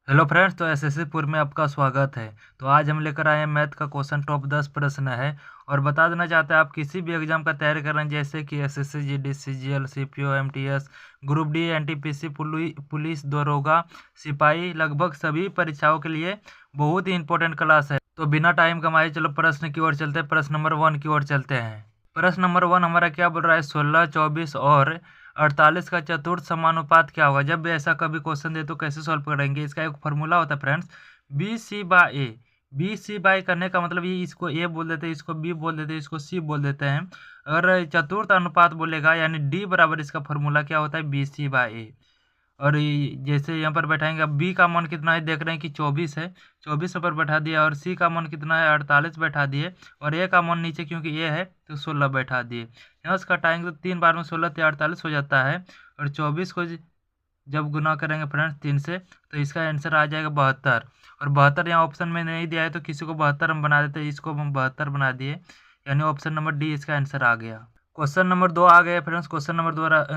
Hello friends, तो SSC पूर्व में आपका स्वागत है। तो आज हम लेकर आए हैं मैथ का क्वेश्चन, टॉप 10 प्रश्न है। और बता देना चाहते हैं, आप किसी भी एग्जाम का तैयारी कर रहे हैं, जैसे कि SSC, GD, CGL, CPO, MTS, group D, NTPC, police, दरोगा, सिपाही, लगभग सभी परीक्षाओं के लिए बहुत ही इंपॉर्टेंट क्लास है। तो बिना टाइम कमाए चलो प्रश्न की ओर चलते हैं। प्रश्न नंबर 1 की ओर चलते हैं। प्रश्न नंबर 1 हमारा क्या बोल रहा है, 16, 24 और 48 का चतुर्थ समानुपात क्या होगा। जब भी ऐसा कभी क्वेश्चन दे तो कैसे सॉल्व करेंगे। इसका एक फॉर्मूला होता है फ्रेंड्स, बी सी बाय ए। बी सी बाय करने का मतलब ये, इसको ए बोल देते हैं, इसको बी बोल देते हैं, इसको सी बोल देते हैं। अगर चतुर्थ अनुपात बोलेगा यानी डी बराबर, इसका फॉर्मूला क्या होता है, बी सी बाय ए। और जैसे यहाँ पर बैठाएंगे, अब बी का मान कितना है, देख रहे हैं कि 24 है, 24 पर बैठा दिया। और सी का मान कितना है, 48 बैठा दिए। और ए का मान नीचे क्योंकि ए है तो 16 बैठा दिए। यहाँ से घटाएंगे तो 3 बार में 16 तो 48 हो जाता है। और 24 को जब गुना करेंगे फ्रेंड्स 3 से, तो इसका आंसर आ जाएगा 72। और 72 यहाँ ऑप्शन में नहीं दिया है, तो किसी को 72 हम बना देते हैं, इसको हम 72 बना दिए, यानी ऑप्शन नंबर डी इसका आंसर आ गया। क्वेश्चन नंबर 2 आ गया फ्रेंड्स। क्वेश्चन नंबर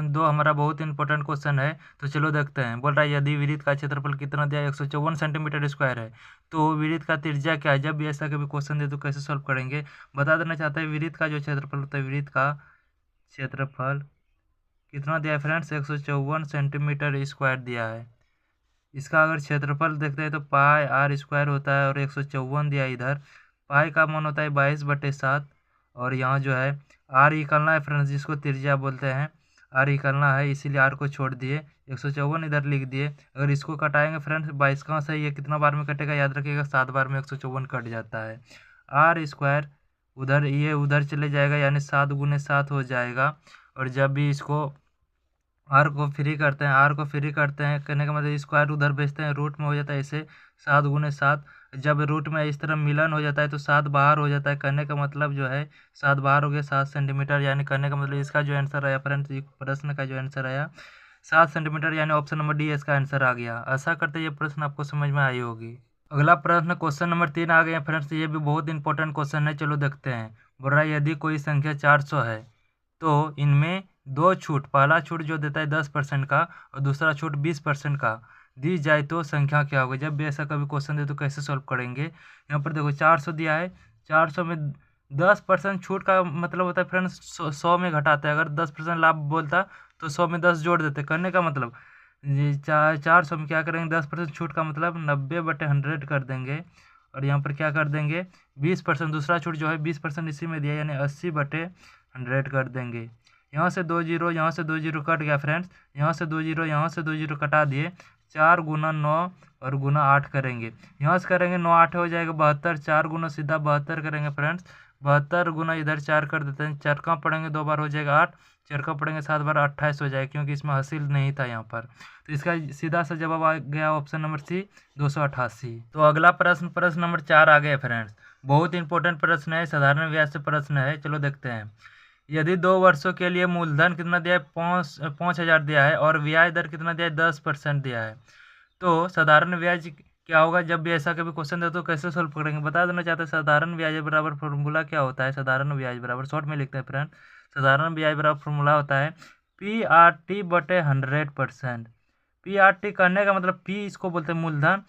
2 हमारा बहुत इंपॉर्टेंट क्वेश्चन है। तो चलो देखते हैं। बोल रहा है, यदि वृत्त का क्षेत्रफल कितना दिया, 154 सेंटीमीटर स्क्वायर है, तो वृत्त का त्रिज्या क्या है। जब भी ऐसा कभी क्वेश्चन दे तो कैसे सॉल्व करेंगे, बता देना चाहते हैं। वृत्त का जो क्षेत्रफल होता है, वृत्त का क्षेत्रफल कितना दिया है फ्रेंड्स, 154 सेंटीमीटर स्क्वायर दिया है। इसका अगर क्षेत्रफल देखते हैं तो पाई आर स्क्वायर होता है, और 154 दिया है इधर। पाई का मान होता है 22/7। और यहाँ जो है आर निकलना है फ्रेंड्स, जिसको त्रिज्या बोलते हैं, आर निकलना है, इसीलिए आर को छोड़ दिए, 154 इधर लिख दिए। अगर इसको कटाएंगे फ्रेंड्स, 22 कहाँ से, ये कितना बार में कटेगा, याद रखिएगा 7 बार में 154 कट जाता है। आर स्क्वायर उधर, ये उधर चले जाएगा, यानी 7 गुने 7 हो जाएगा। और जब भी इसको आर को फ्री करते हैं, आर को फ्री करते हैं करने का मतलब स्क्वायर उधर भेजते हैं, रूट में हो जाता है ऐसे 7 गुने 7। जब रूट में इस तरह मिलन हो जाता है तो 7 बाहर हो जाता है। करने का मतलब जो है 7 बाहर हो गया, 7 सेंटीमीटर, यानी करने का मतलब इसका जो आंसर आया फ्रेंड्स, प्रश्न का जो आंसर आया 7 सेंटीमीटर, यानी ऑप्शन नंबर डी इसका आंसर आ गया। आशा करते ये प्रश्न आपको समझ में आई होगी। अगला प्रश्न क्वेश्चन नंबर 3 आ गया फ्रेंड्स। ये भी बहुत इंपॉर्टेंट क्वेश्चन है, चलो देखते हैं। बोल रहा है, यदि कोई संख्या 400 है, तो इनमें दो छूट, पहला छूट जो देता है 10% का और दूसरा छूट 20% का दी जाए तो संख्या क्या होगी। जब भी ऐसा कभी क्वेश्चन दे तो कैसे सॉल्व करेंगे। यहाँ पर देखो 400 दिया है, 400 में 10% छूट का मतलब होता है फ्रेंड्स 100 में घटाते हैं। अगर 10% लाभ बोलता तो 100 में 10 जोड़ देते। करने का मतलब ये 400 में क्या करेंगे, 10% छूट का मतलब 90/100 कर देंगे। और यहाँ पर क्या कर देंगे, 20% दूसरा छूट जो है 20% इसी में दिया, यानी 80/100 कर देंगे। यहाँ से 2 जीरो, यहाँ से 2 जीरो कट गया फ्रेंड्स, यहाँ से 2 जीरो, यहाँ से 2 जीरो कटा दिए। 4 गुना 9 और गुना 8 करेंगे। यहाँ से करेंगे 9 8 हो जाएगा 72, 4 गुना सीधा 72 करेंगे फ्रेंड्स। 72 गुना इधर 4 कर देते हैं, 4 कहाँ पढ़ेंगे 2 बार हो जाएगा 8, 4 कहाँ पढ़ेंगे 7 बार 28 हो जाएगा, क्योंकि इसमें हासिल नहीं था यहाँ पर। तो इसका सीधा सा जवाब आ गया ऑप्शन नंबर सी, 288। तो अगला प्रश्न, प्रश्न नंबर 4 आ गया फ्रेंड्स। बहुत इंपॉर्टेंट प्रश्न है, साधारण व्यास से प्रश्न है, चलो देखते हैं। यदि 2 वर्षों के लिए मूलधन कितना दिया है, 5,000 दिया है, और ब्याज दर कितना दिया है, 10% दिया है, तो साधारण ब्याज क्या होगा। जब भी ऐसा कभी क्वेश्चन दे तो कैसे सॉल्व करेंगे, बता देना चाहते हैं। साधारण ब्याज बराबर फॉर्मूला क्या होता है, साधारण ब्याज बराबर, शॉर्ट में लिखते हैं फ्रेंड, साधारण ब्याज बराबर फॉर्मूला होता है PRT/100%। PRT करने का मतलब, पी इसको बोलते हैं मूलधन,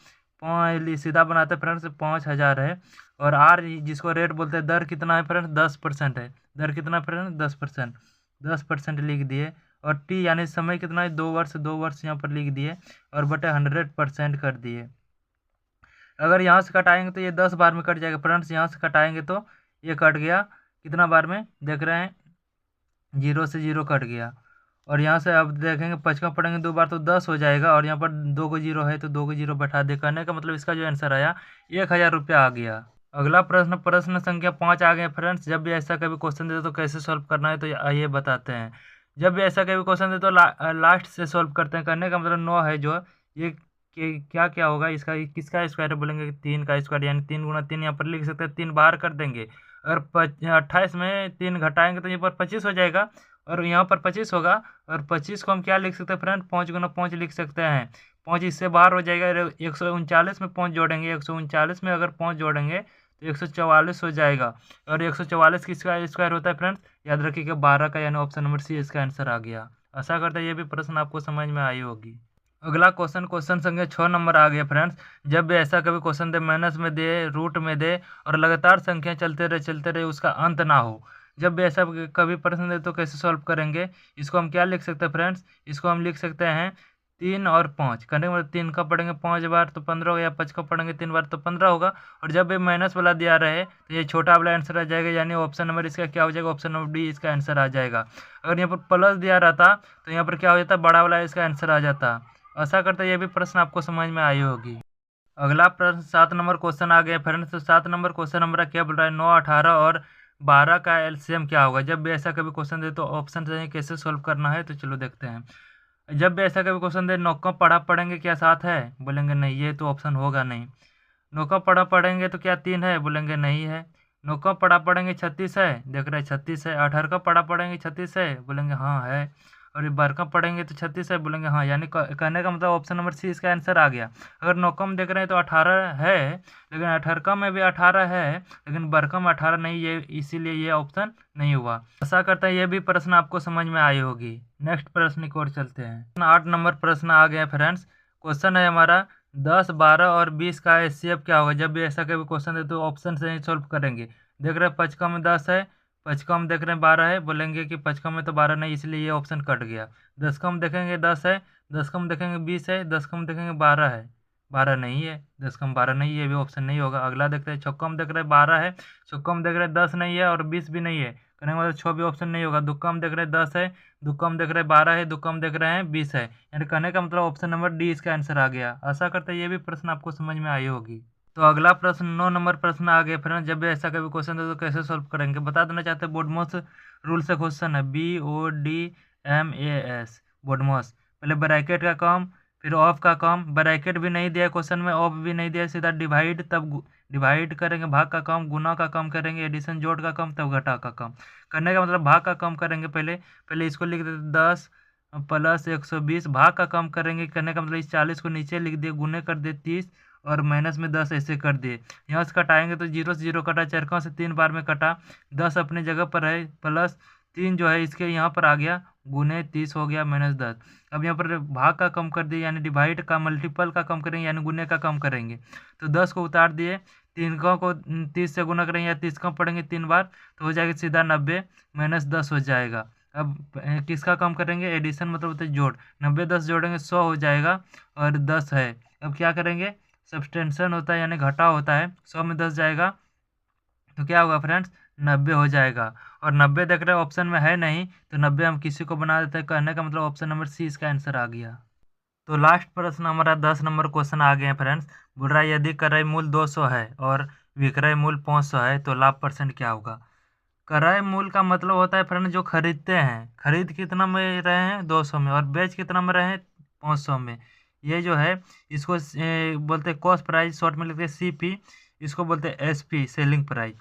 सीधा बनाते हैं फ्रेंड्स, 5,000 है। और आर जिसको रेट बोलते हैं, दर कितना है फ्रेंड्स, 10% है। दर कितना फ्रेंड्स, 10%, 10% लिख दिए। और टी यानी समय कितना है, 2 वर्ष, 2 वर्ष यहाँ पर लिख दिए, और बटे 100% कर दिए। अगर यहाँ से कटाएंगे तो ये 10 बार में कट जाएगा फ्रेंड्स, यहाँ से कटाएंगे तो ये कट गया कितना बार में, देख रहे हैं 0 से 0 कट गया। और यहाँ से अब देखेंगे 5 पढ़ेंगे 2 बार तो 10 हो जाएगा, और यहाँ पर 2 को 0 है तो 2 को 0 बैठा दे। करने का मतलब इसका जो आंसर आया 1,000 रुपया आ गया। अगला प्रश्न, प्रश्न संख्या 5 आ गया फ्रेंड्स। जब भी ऐसा कभी क्वेश्चन दे तो कैसे सॉल्व करना है, तो आइए बताते हैं। जब भी ऐसा कभी क्वेश्चन दे तो लास्ट से सॉल्व करते हैं। करने का मतलब 9 है जो, ये क्या क्या होगा इसका, किसका स्क्वायर बोलेंगे, 3 का स्क्वायर, यानी 3 गुना 3 यहाँ पर लिख सकते हैं, 3 बाहर कर देंगे। अगर 28 में 3 घटाएंगे तो यहाँ पर 25 हो जाएगा, और यहाँ पर 25 होगा। और 25 को हम क्या लिख सकते हैं फ्रेंड, 5 गुना 5 लिख सकते हैं। 5 इससे बाहर हो जाएगा, 139 में 5 जोड़ेंगे, 139 में अगर 5 जोड़ेंगे तो 144 हो जाएगा। और 144 किसका स्क्वायर होता है फ्रेंड्स, याद रखिएगा 12 का, यानी ऑप्शन नंबर सी इसका आंसर आ गया। आशा करता है ये भी प्रश्न आपको समझ में आई होगी। अगला क्वेश्चन संख्या 6 नंबर आ गया फ्रेंड्स। जब भी ऐसा कभी क्वेश्चन दे, माइनस में दे, रूट में दे और लगातार संख्या चलते रहे उसका अंत ना हो, जब भी ऐसा कभी प्रश्न दे तो कैसे सॉल्व करेंगे? इसको हम क्या लिख सकते हैं फ्रेंड्स? इसको हम लिख सकते हैं 3 और 5 करने के बाद 3 का पढ़ेंगे 5 बार तो 15 होगा, या 5 का पढ़ेंगे 3 बार तो 15 होगा। और जब भी माइनस वाला दिया रहे तो ये छोटा वाला आंसर आ जाएगा, यानी ऑप्शन नंबर इसका क्या हो जाएगा? ऑप्शन नंबर डी इसका आंसर आ जाएगा। अगर यहाँ पर प्लस दिया रहता तो यहाँ पर क्या हो जाता? बड़ा वाला इसका आंसर आ जाता। आशा करता ये भी प्रश्न आपको समझ में आई होगी। अगला प्रश्न 7 नंबर क्वेश्चन आ गया फ्रेंड्स। तो 7 नंबर क्वेश्चन हमारा क्या बोल रहा है? 9, 18 और 12 का एलसीएम क्या होगा? जब भी ऐसा कभी क्वेश्चन दे तो ऑप्शन चाहिए कैसे सोल्व करना है, तो चलो देखते हैं। जब भी ऐसा कभी क्वेश्चन दे, 9 का पढ़ा पढ़ेंगे क्या 7 है? बोलेंगे नहीं, ये तो ऑप्शन होगा नहीं। 9 का पढ़ा पढ़ेंगे तो क्या 3 है? बोलेंगे नहीं है। 9 का पढ़ा पढ़ेंगे 36 है? देख रहे हैं 36 है। 18 का पढ़ा पढ़ेंगे 36 है? बोलेंगे हाँ है। और ये 12 का पढ़ेंगे तो 36 है? बोलेंगे हाँ। यानी कहने का मतलब ऑप्शन नंबर सी इसका आंसर आ गया। अगर 9 का में देख रहे हैं तो 18 है, लेकिन 18 का में भी 18 है, लेकिन 12 का में 18 नहीं, ये इसीलिए ये ऑप्शन नहीं हुआ। आशा करता है ये भी प्रश्न आपको समझ में आई होगी। नेक्स्ट प्रश्न की ओर चलते हैं। 8 नंबर प्रश्न आ गया फ्रेंड्स। क्वेश्चन है हमारा 10, 12 और 20 का एचसीएफ क्या होगा? जब भी ऐसा कभी क्वेश्चन है तो ऑप्शन से ही सॉल्व करेंगे। देख रहे हैं 5 का में 10 है, 5 का में देख रहे हैं 12 है, बोलेंगे कि 5 का में तो 12 नहीं, इसलिए ये ऑप्शन कट गया। 10 का में देखेंगे 10 है, 10 का में देखेंगे 20 है, 10 का में देखेंगे 12 है, 12 नहीं है। 10 का में 12 नहीं है, ये भी ऑप्शन नहीं होगा। अगला देखते हैं 6 का में देख रहे हैं 12 है, 6 का में देख रहे हैं 10 नहीं है और 20 भी नहीं है, कहने का मतलब 6 भी ऑप्शन नहीं होगा। 2 का में देख रहे हैं 10 है, 2 का में देख रहे हैं 12 है, 2 का में देख रहे हैं 20 है, यानी कहने का मतलब ऑप्शन नंबर डी इसका आंसर आ गया। आशा करते हैं ये भी प्रश्न आपको समझ में आई होगी। तो अगला प्रश्न 9 नंबर प्रश्न आ गया फ्रेंड। जब भी ऐसा कभी क्वेश्चन दे तो कैसे सॉल्व करेंगे? बता देना चाहते हैं बोडमोस रूल से क्वेश्चन है, BODMAS बोडमोस। पहले ब्रैकेट का काम, फिर ऑफ का काम। ब्रैकेट भी नहीं दिया क्वेश्चन में, ऑफ भी नहीं दिया, सीधा डिवाइड, तब डिवाइड करेंगे, भाग का काम, गुना का काम करेंगे, एडिशन जोड़ का काम, तब घटा का काम। करने का मतलब भाग का काम करेंगे। पहले पहले इसको लिख देते 10 प्लस 120, भाग का काम करेंगे। करने का मतलब इस 40 को नीचे लिख दिए, गुने कर दिए 30 और माइनस में 10 ऐसे कर दिए। यहाँ से कटाएंगे तो 0 से 0 कटा, चरकों से 3 बार में कटा, 10 अपने जगह पर है, प्लस 3 जो है इसके यहाँ पर आ गया, गुने 30 हो गया, माइनस 10। अब यहाँ पर भाग का कम कर दिए, यानी डिवाइड का मल्टीपल का कम करेंगे, यानी गुने का कम करेंगे। तो 10 को उतार दिए, 3 को 30 से गुना करेंगे या 30 का पढ़ेंगे 3 बार तो हो जाएगा सीधा 90 माइनस 10 हो जाएगा। अब किसका कम करेंगे? एडिशन मतलब होता है जोड़, 90 10 जोड़ेंगे 100 हो जाएगा और 10 है। अब क्या करेंगे? सब्सटेंशन होता है यानी घटा होता है, 100 में 10 जाएगा तो क्या होगा फ्रेंड्स? 90 हो जाएगा। और 90 देख रहे हैं ऑप्शन में है नहीं, तो 90 हम किसी को बना देते हैं, कहने का मतलब ऑप्शन नंबर सी इसका आंसर आ गया। तो लास्ट प्रश्न हमारा 10 नंबर क्वेश्चन आ गया है फ्रेंड्स। बोल रहा है यदि क्रय मूल्य 200 है और विक्रय मूल्य 500 है तो लाभ परसेंट क्या होगा? क्रय मूल्य का मतलब होता है फ्रेंड जो खरीदते हैं, खरीद कितना में रहे हैं? 200 में, और बेच कितना में रहे हैं? 500 में। ये जो है इसको बोलते हैं कॉस्ट प्राइस, शॉर्ट में लिखते हैं CP, इसको बोलते हैं SP सेलिंग प्राइस।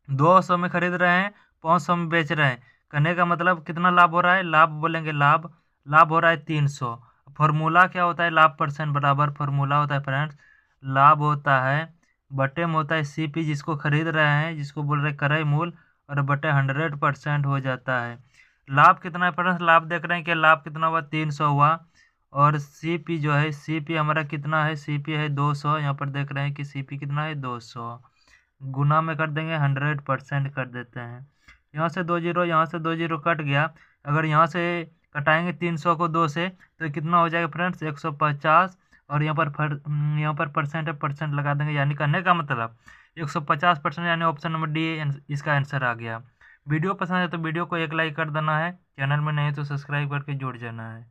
200 में खरीद रहे हैं, 500 में बेच रहे हैं, कहने का मतलब कितना लाभ हो रहा है? लाभ बोलेंगे लाभ, लाभ हो रहा है 300। फॉर्मूला क्या होता है? लाभ परसेंट बराबर फॉर्मूला होता है फ्रेंड्स, लाभ होता है बटे में होता है CP जिसको खरीद रहे हैं, जिसको बोल रहे हैं क्रय मूल्य, और बटे 100% हो जाता है। लाभ कितना है फ्रेंड्स? लाभ देख रहे हैं कि लाभ कितना हुआ? 300 हुआ। और CP जो है, CP हमारा कितना है? CP है 200, यहाँ पर देख रहे हैं कि CP कितना है? 200। गुना में कर देंगे, 100% कर देते हैं। यहाँ से 2 जीरो, यहाँ से 2 जीरो कट गया। अगर यहाँ से कटाएंगे 300 को 2 से तो कितना हो जाएगा फ्रेंड्स? 150। और यहाँ पर परसेंट है, परसेंट लगा देंगे, यानी करने का मतलब 150%, यानी ऑप्शन नंबर डी इसका आंसर आ गया। वीडियो पसंद है तो वीडियो को एक लाइक कर देना है, चैनल में नहीं तो सब्सक्राइब करके जुड़ जाना है।